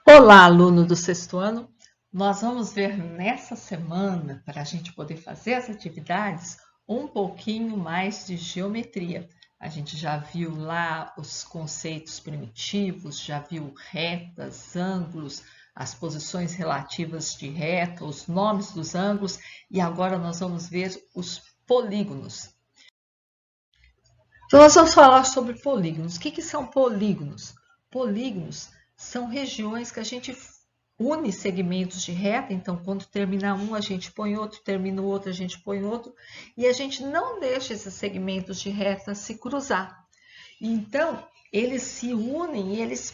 Olá, aluno do sexto ano! Nós vamos ver nessa semana, para a gente poder fazer as atividades, um pouquinho mais de geometria. A gente já viu lá os conceitos primitivos, já viu retas, ângulos, as posições relativas de reta, os nomes dos ângulos, e agora nós vamos ver os polígonos. Então, nós vamos falar sobre polígonos. O que são polígonos? Polígonos são regiões que a gente une segmentos de reta, então quando termina um a gente põe outro, termina o outro a gente põe outro, e a gente não deixa esses segmentos de reta se cruzar. Então, eles se unem e eles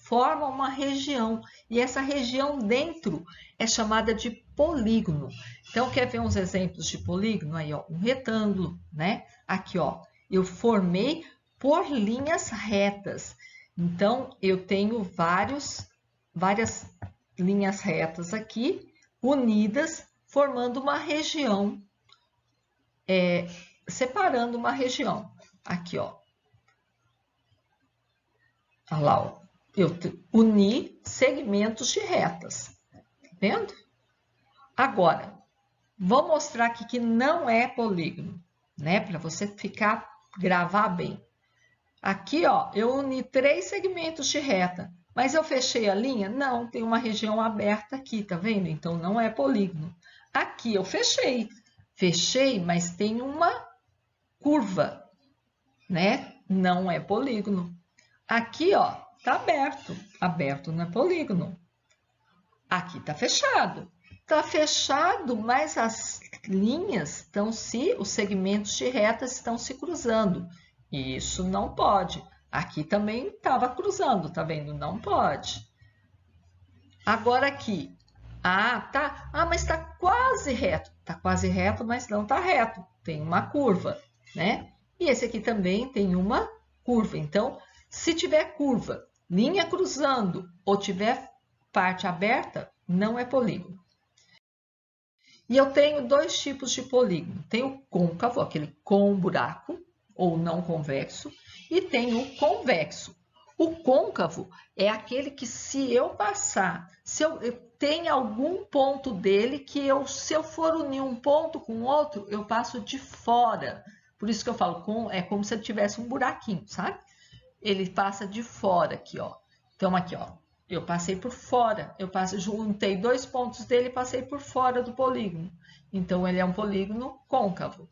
formam uma região, e essa região dentro é chamada de polígono. Então, quer ver uns exemplos de polígono? Aí, ó, um retângulo, né? Aqui, ó, eu formei por linhas retas. Então, eu tenho várias linhas retas aqui, unidas, formando uma região, separando uma região. Aqui, ó. Olha lá, ó. Eu uni segmentos de retas. Tá vendo? Agora, vou mostrar aqui que não é polígono, né? Para você gravar bem. Aqui, ó, eu uni 3 segmentos de reta, mas eu fechei a linha? Não, tem uma região aberta aqui, tá vendo? Então, não é polígono. Aqui eu fechei, mas tem uma curva, né? Não é polígono. Aqui, ó, tá aberto, não é polígono. Aqui tá fechado. Tá fechado, mas as linhas estão os segmentos de retas estão se cruzando. Isso não pode. Aqui também estava cruzando, tá vendo? Não pode. Agora aqui. Tá. Mas está quase reto. Está quase reto, mas não está reto. Tem uma curva, né? E esse aqui também tem uma curva. Então, se tiver curva, linha cruzando ou tiver parte aberta, não é polígono. E eu tenho 2 tipos de polígono. Tem o côncavo, aquele com buraco, ou não convexo, e tem o convexo. O côncavo é aquele que, se eu passar, se eu tem algum ponto dele que se eu for unir um ponto com outro, eu passo de fora. Por isso que eu falo, é como se ele tivesse um buraquinho, sabe? Ele passa de fora aqui, ó. Então, aqui, ó. Eu passei por fora, juntei 2 pontos dele e passei por fora do polígono. Então, ele é um polígono côncavo.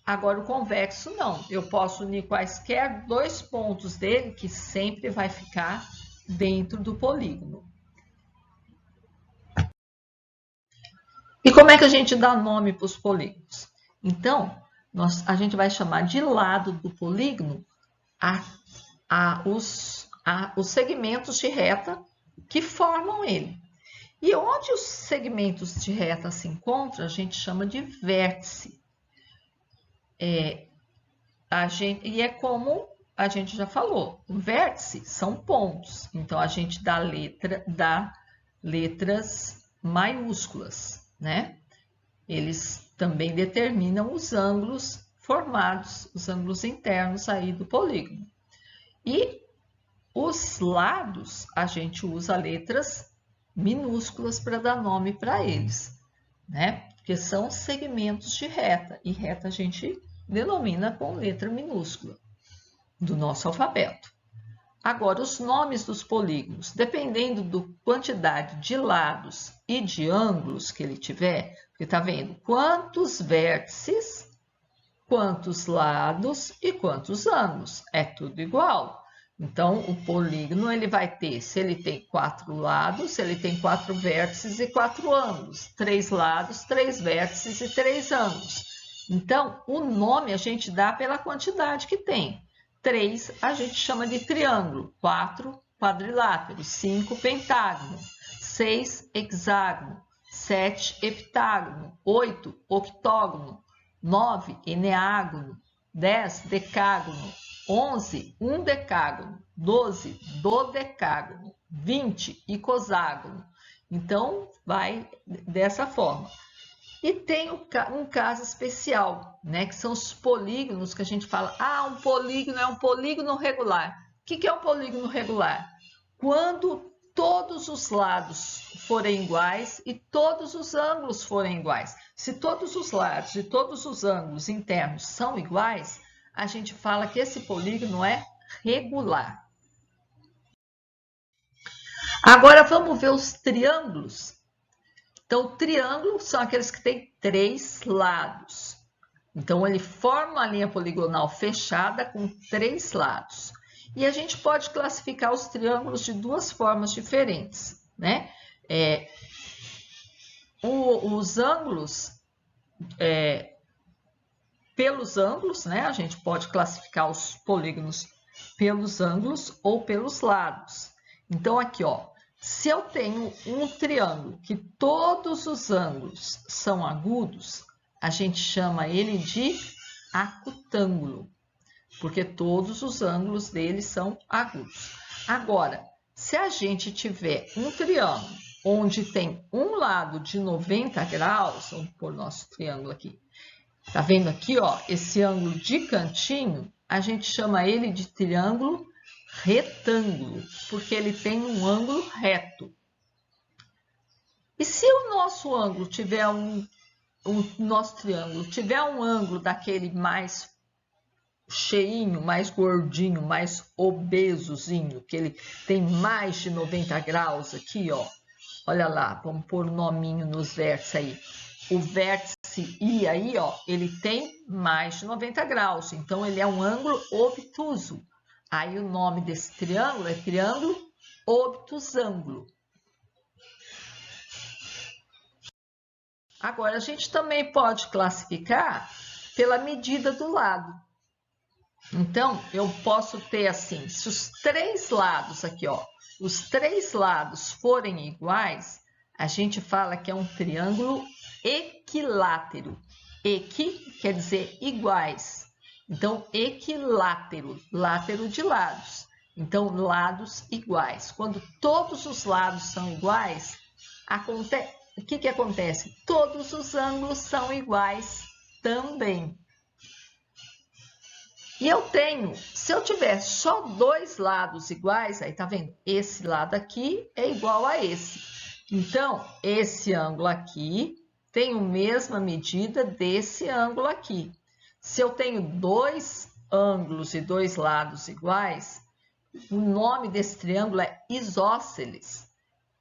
Agora, o convexo, não. Eu posso unir quaisquer 2 pontos dele, que sempre vai ficar dentro do polígono. E como é que a gente dá nome para os polígonos? Então, a gente vai chamar de lado do polígono os segmentos de reta que formam ele. E onde os segmentos de reta se encontram, a gente chama de vértice. E é como a gente já falou, o vértice são pontos. Então, a gente dá letras maiúsculas, né? Eles também determinam os ângulos formados, os ângulos internos aí do polígono. E os lados, a gente usa letras minúsculas para dar nome para eles, né? Porque são segmentos de reta, e reta a gente denomina com letra minúscula do nosso alfabeto. Agora, os nomes dos polígonos, dependendo da quantidade de lados e de ângulos que ele tiver, porque tá vendo quantos vértices, quantos lados e quantos ângulos, é tudo igual. Então, o polígono ele vai ter, se ele tem 4 lados, ele tem 4 vértices e 4 ângulos, 3 lados, 3 vértices e 3 ângulos. Então, o nome a gente dá pela quantidade que tem. 3 a gente chama de triângulo, 4 quadrilátero, 5 pentágono, 6 hexágono, 7 heptágono, 8 octógono, 9 eneágono, 10 decágono, 11 undecágono, 12 dodecágono, 20 icoságono. Então, vai dessa forma. E tem um caso especial, né, que são os polígonos que a gente fala, um polígono é um polígono regular. O que é um polígono regular? Quando todos os lados forem iguais e todos os ângulos forem iguais. Se todos os lados e todos os ângulos internos são iguais, a gente fala que esse polígono é regular. Agora vamos ver os triângulos. Então, triângulos são aqueles que têm 3 lados. Então, ele forma uma linha poligonal fechada com 3 lados. E a gente pode classificar os triângulos de 2 formas diferentes, né? Os ângulos, pelos ângulos, né? A gente pode classificar os polígonos pelos ângulos ou pelos lados. Então, aqui, ó, se eu tenho um triângulo que todos os ângulos são agudos, a gente chama ele de acutângulo, porque todos os ângulos dele são agudos. Agora, se a gente tiver um triângulo onde tem um lado de 90 graus, vamos pôr nosso triângulo aqui. Tá vendo aqui, ó, esse ângulo de cantinho, a gente chama ele de triângulo retângulo, porque ele tem um ângulo reto. E se o nosso ângulo tiver nosso triângulo tiver um ângulo daquele mais cheinho, mais gordinho, mais obesozinho, que ele tem mais de 90 graus aqui, ó. Olha lá, vamos pôr o nominho nos vértices aí. O vértice I aí, ó, ele tem mais de 90 graus, então ele é um ângulo obtuso. Aí o nome desse triângulo é triângulo obtusângulo. Agora, a gente também pode classificar pela medida do lado. Então, eu posso ter assim, se os 3 lados aqui, ó, os 3 lados forem iguais, a gente fala que é um triângulo equilátero. Equi quer dizer iguais. Então, equilátero, látero de lados. Então, lados iguais. Quando todos os lados são iguais, o que acontece? Todos os ângulos são iguais também. E eu tenho, se eu tiver só 2 lados iguais, aí tá vendo? Esse lado aqui é igual a esse. Então, esse ângulo aqui tem a mesma medida desse ângulo aqui. Se eu tenho 2 ângulos e 2 lados iguais, o nome desse triângulo é isósceles.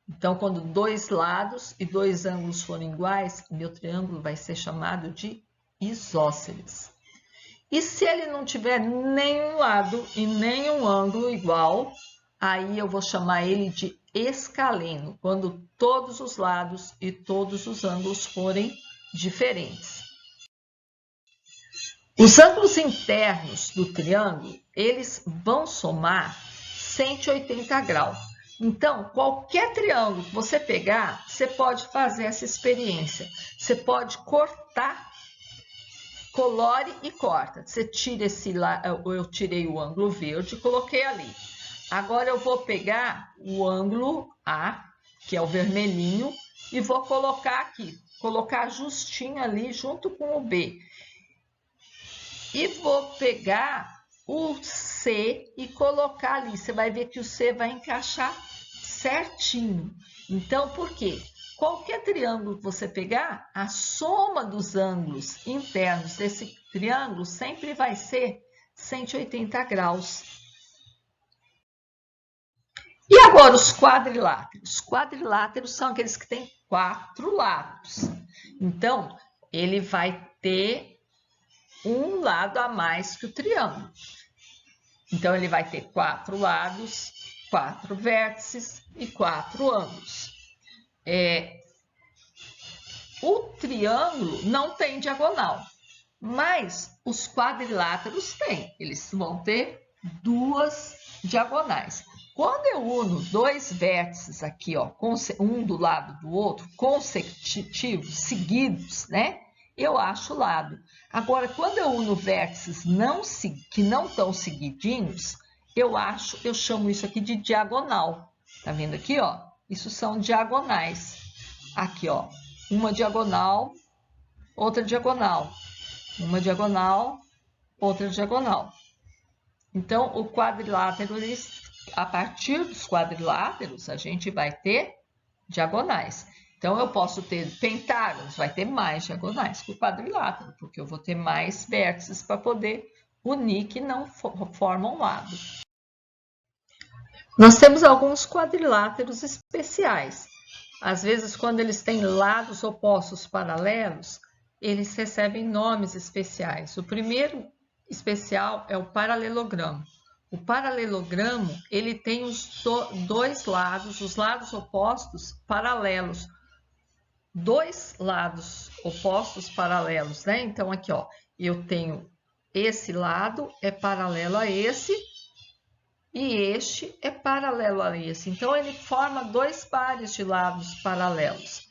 Então, quando 2 lados e 2 ângulos forem iguais, meu triângulo vai ser chamado de isósceles. E se ele não tiver nenhum lado e nenhum ângulo igual, aí eu vou chamar ele de escaleno, quando todos os lados e todos os ângulos forem diferentes. Os ângulos internos do triângulo, eles vão somar 180 graus. Então, qualquer triângulo que você pegar, você pode fazer essa experiência. Você pode cortar, colore e corta. Você tira esse lá, eu tirei o ângulo verde e coloquei ali. Agora eu vou pegar o ângulo A, que é o vermelhinho, e vou colocar aqui, colocar justinho ali junto com o B. E vou pegar o C e colocar ali. Você vai ver que o C vai encaixar certinho. Então, por quê? Qualquer triângulo que você pegar, a soma dos ângulos internos desse triângulo sempre vai ser 180 graus. E agora os quadriláteros. Os quadriláteros são aqueles que têm 4 lados. Então, ele vai ter um lado a mais que o triângulo. Então, ele vai ter 4 lados, 4 vértices e 4 ângulos. O triângulo não tem diagonal, mas os quadriláteros têm. Eles vão ter 2 diagonais. Quando eu uno 2 vértices aqui, ó, um do lado do outro, consecutivos, seguidos, né? Eu acho lado. Agora, quando eu uno vértices que não estão seguidinhos, eu chamo isso aqui de diagonal. Tá vendo aqui, ó? Isso são diagonais. Aqui, ó, uma diagonal, outra diagonal. Uma diagonal, outra diagonal. Então, o quadrilátero, a partir dos quadriláteros, a gente vai ter diagonais. Então, eu posso ter pentágonos, vai ter mais diagonais que o quadrilátero, porque eu vou ter mais vértices para poder unir que não formam lado. Nós temos alguns quadriláteros especiais. Às vezes, quando eles têm lados opostos paralelos, eles recebem nomes especiais. O primeiro especial é o paralelogramo. O paralelogramo, ele tem os dois lados, os lados opostos paralelos. Dois lados opostos paralelos, né? Então, aqui, ó, eu tenho esse lado é paralelo a esse e este é paralelo a esse. Então, ele forma dois pares de lados paralelos.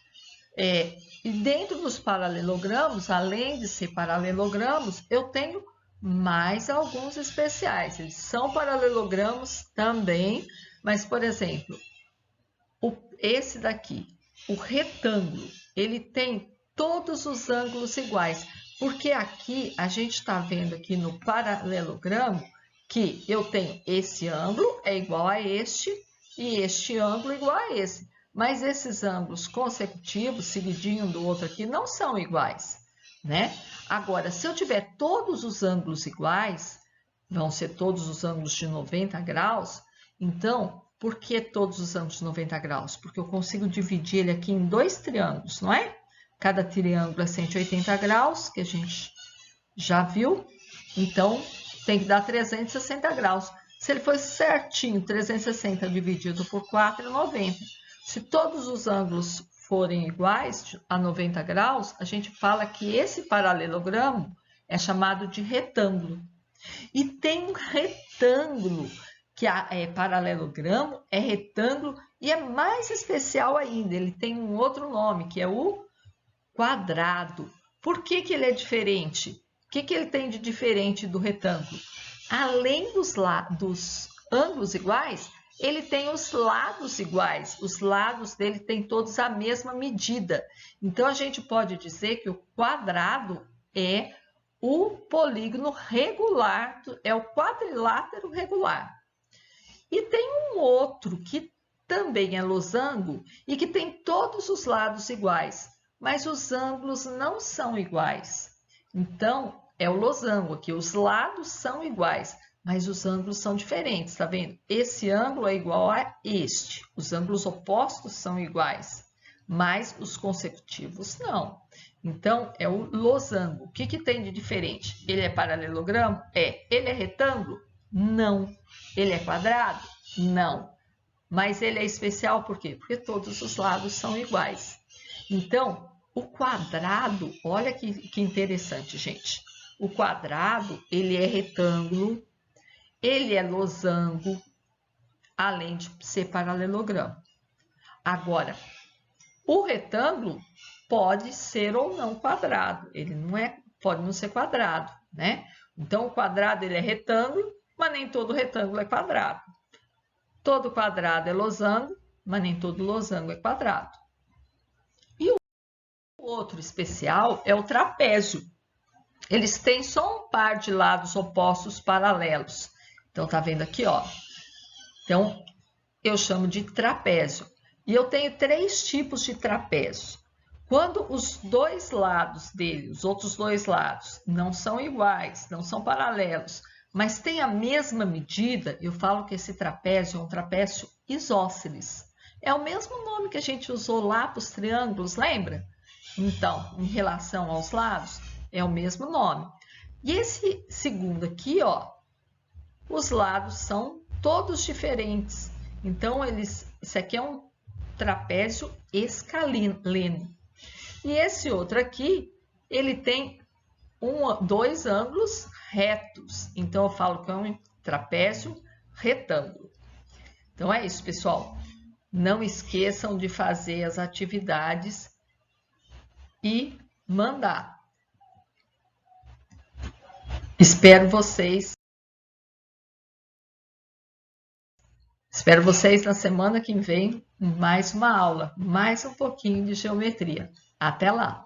E dentro dos paralelogramos, além de ser paralelogramos, eu tenho mais alguns especiais. Eles são paralelogramos também, mas, por exemplo, esse daqui, o retângulo, ele tem todos os ângulos iguais, porque aqui a gente está vendo aqui no paralelogramo que eu tenho esse ângulo é igual a este e este ângulo igual a esse. Mas esses ângulos consecutivos, seguidinho um do outro aqui, não são iguais, né? Agora, se eu tiver todos os ângulos iguais, vão ser todos os ângulos de 90 graus, então, por que todos os ângulos de 90 graus? Porque eu consigo dividir ele aqui em dois triângulos, não é? Cada triângulo é 180 graus, que a gente já viu. Então, tem que dar 360 graus. Se ele for certinho, 360 dividido por 4 é 90. Se todos os ângulos forem iguais a 90 graus, a gente fala que esse paralelogramo é chamado de retângulo. E tem um retângulo, que é paralelogramo, é retângulo e é mais especial ainda. Ele tem um outro nome, que é o quadrado. Por que ele é diferente? O que ele tem de diferente do retângulo? Além dos ângulos iguais, ele tem os lados iguais. Os lados dele têm todos a mesma medida. Então, a gente pode dizer que o quadrado é o polígono regular, é o quadrilátero regular. E tem um outro que também é losango e que tem todos os lados iguais, mas os ângulos não são iguais. Então, é o losango aqui, os lados são iguais, mas os ângulos são diferentes, tá vendo? Esse ângulo é igual a este, os ângulos opostos são iguais, mas os consecutivos não. Então, é o losango. O que tem de diferente? Ele é paralelogramo? É. Ele é retângulo? Não. Ele é quadrado? Não. Mas ele é especial por quê? Porque todos os lados são iguais. Então, o quadrado, olha que interessante, gente. O quadrado, ele é retângulo, ele é losango, além de ser paralelogramo. Agora, o retângulo pode ser ou não quadrado, ele não é, pode não ser quadrado, né? Então, o quadrado ele é retângulo, mas nem todo retângulo é quadrado. Todo quadrado é losango, mas nem todo losango é quadrado. E o outro especial é o trapézio. Eles têm só um par de lados opostos paralelos. Então, tá vendo aqui, ó? Então, eu chamo de trapézio. E eu tenho 3 tipos de trapézio. Quando os dois lados dele, os outros dois lados, não são iguais, não são paralelos, mas têm a mesma medida, eu falo que esse trapézio é um trapézio isósceles. É o mesmo nome que a gente usou lá para os triângulos, lembra? Então, em relação aos lados, é o mesmo nome. E esse segundo aqui, ó, os lados são todos diferentes. Então, isso aqui é um trapézio escaleno. E esse outro aqui, ele tem dois ângulos retos. Então, eu falo que é um trapézio retângulo. Então, é isso, pessoal. Não esqueçam de fazer as atividades e mandar. Espero vocês na semana que vem, mais uma aula, mais um pouquinho de geometria. Até lá!